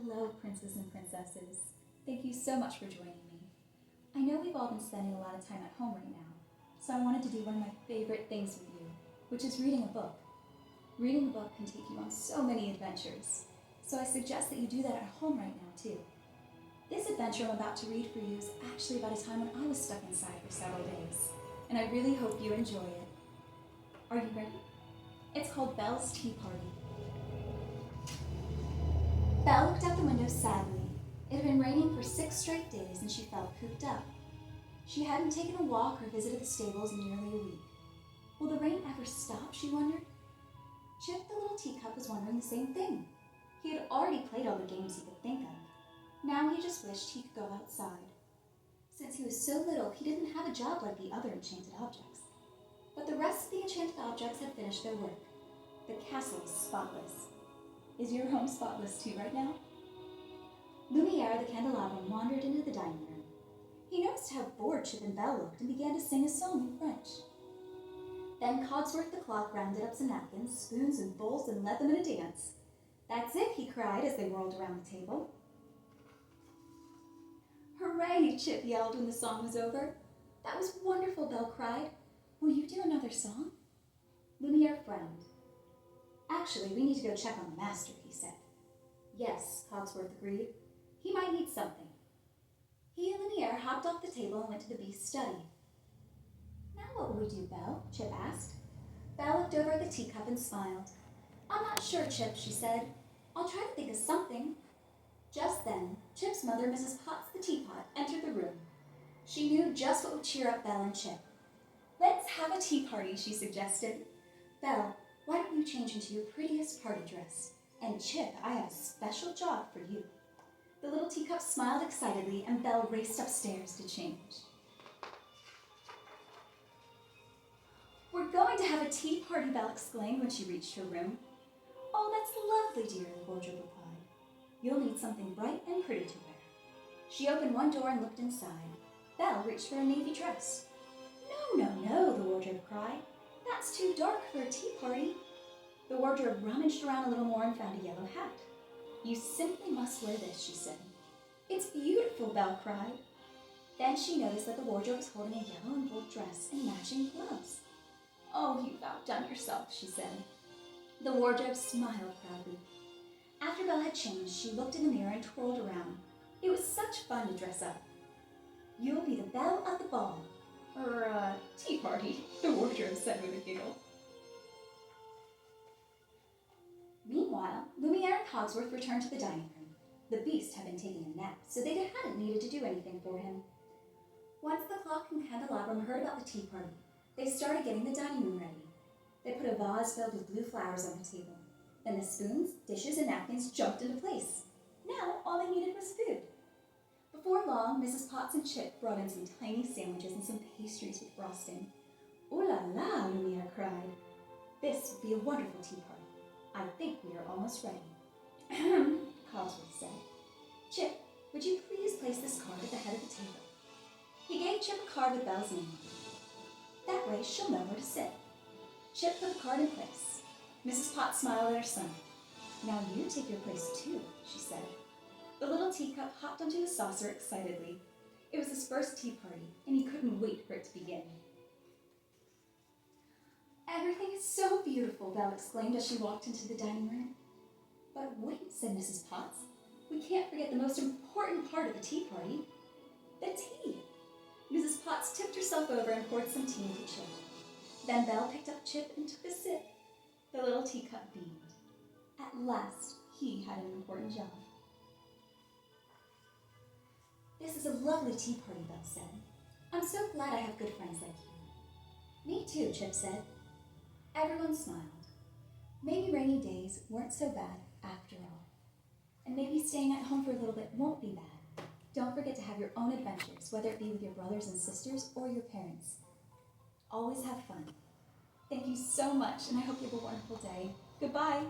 Hello, princes and princesses. Thank you so much for joining me. I know we've all been spending a lot of time at home right now, so I wanted to do one of my favorite things with you, which is reading a book. Reading a book can take you on so many adventures, so I suggest that you do that at home right now too. This adventure I'm about to read for you is actually about a time when I was stuck inside for several days, and I really hope you enjoy it. Are you ready? It's called Belle's Tea Party. Belle looked out the window sadly. It had been raining for 6 straight days and she felt cooped up. She hadn't taken a walk or visited the stables in nearly a week. Will the rain ever stop, she wondered? Chip the little teacup was wondering the same thing. He had already played all the games he could think of. Now he just wished he could go outside. Since he was so little, he didn't have a job like the other enchanted objects. But the rest of the enchanted objects had finished their work. The castle was spotless. Is your home spotless too right now? Lumiere the candelabrum wandered into the dining room. He noticed how bored Chip and Belle looked and began to sing a song in French. Then Cogsworth the clock rounded up some napkins, spoons, and bowls and led them in a dance. "That's it," he cried as they whirled around the table. "Hooray!" Chip yelled when the song was over. "That was wonderful," Belle cried. "Will you do another song?" Lumiere frowned. "Actually, we need to go check on the master," he said. "Yes," Cogsworth agreed. "He might need something." He and Lumiere hopped off the table and went to the beast's study. "Now what will we do, Belle?" Chip asked. Belle looked over at the teacup and smiled. "I'm not sure, Chip," she said. "I'll try to think of something." Just then, Chip's mother, Mrs. Potts the teapot, entered the room. She knew just what would cheer up Belle and Chip. "Let's have a tea party," she suggested. "Belle, why don't you change into your prettiest party dress? And Chip, I have a special job for you." The little teacup smiled excitedly, and Belle raced upstairs to change. "We're going to have a tea party," Belle exclaimed when she reached her room. "Oh, that's lovely, dear," the wardrobe replied. "You'll need something bright and pretty to wear." She opened one door and looked inside. Belle reached for a navy dress. "No, no, no," the wardrobe cried. "That's too dark for a tea party." The wardrobe rummaged around a little more and found a yellow hat. "You simply must wear this," she said. "It's beautiful," Belle cried. Then she noticed that the wardrobe was holding a yellow and gold dress and matching gloves. "Oh, you've outdone yourself," she said. The wardrobe smiled proudly. After Belle had changed, she looked in the mirror and twirled around. It was such fun to dress up. "You'll be the belle of the ball." Tea party," the wardrobe said with a giggle. Meanwhile, Lumiere and Cogsworth returned to the dining room. The beast had been taking a nap, so they hadn't needed to do anything for him. Once the clock and candelabrum heard about the tea party, they started getting the dining room ready. They put a vase filled with blue flowers on the table. Then the spoons, dishes, and napkins jumped into place. Now all they needed was food. Before long, Mrs. Potts and Chip brought in some tiny sandwiches and some pastries with frosting. "Ooh la la," Lumiere cried. "This will be a wonderful tea party. I think we are almost ready." "Ahem," Cogsworth said. "Chip, would you please place this card at the head of the table?" He gave Chip a card with Belle's name on it. "That way she'll know where to sit." Chip put the card in place. Mrs. Potts smiled at her son. "Now you take your place too," she said. The little teacup hopped onto his saucer excitedly. It was his first tea party, and he couldn't wait for it to begin. "Everything is so beautiful," Belle exclaimed as she walked into the dining room. "But wait," said Mrs. Potts. "We can't forget the most important part of the tea party, the tea." Mrs. Potts tipped herself over and poured some tea into Chip. Then Belle picked up Chip and took a sip. The little teacup beamed. At last, he had an important job. "This is a lovely tea party," Belle said. "I'm so glad I have good friends like you." "Me too," Chip said. Everyone smiled. Maybe rainy days weren't so bad after all. And maybe staying at home for a little bit won't be bad. Don't forget to have your own adventures, whether it be with your brothers and sisters or your parents. Always have fun. Thank you so much, and I hope you have a wonderful day. Goodbye.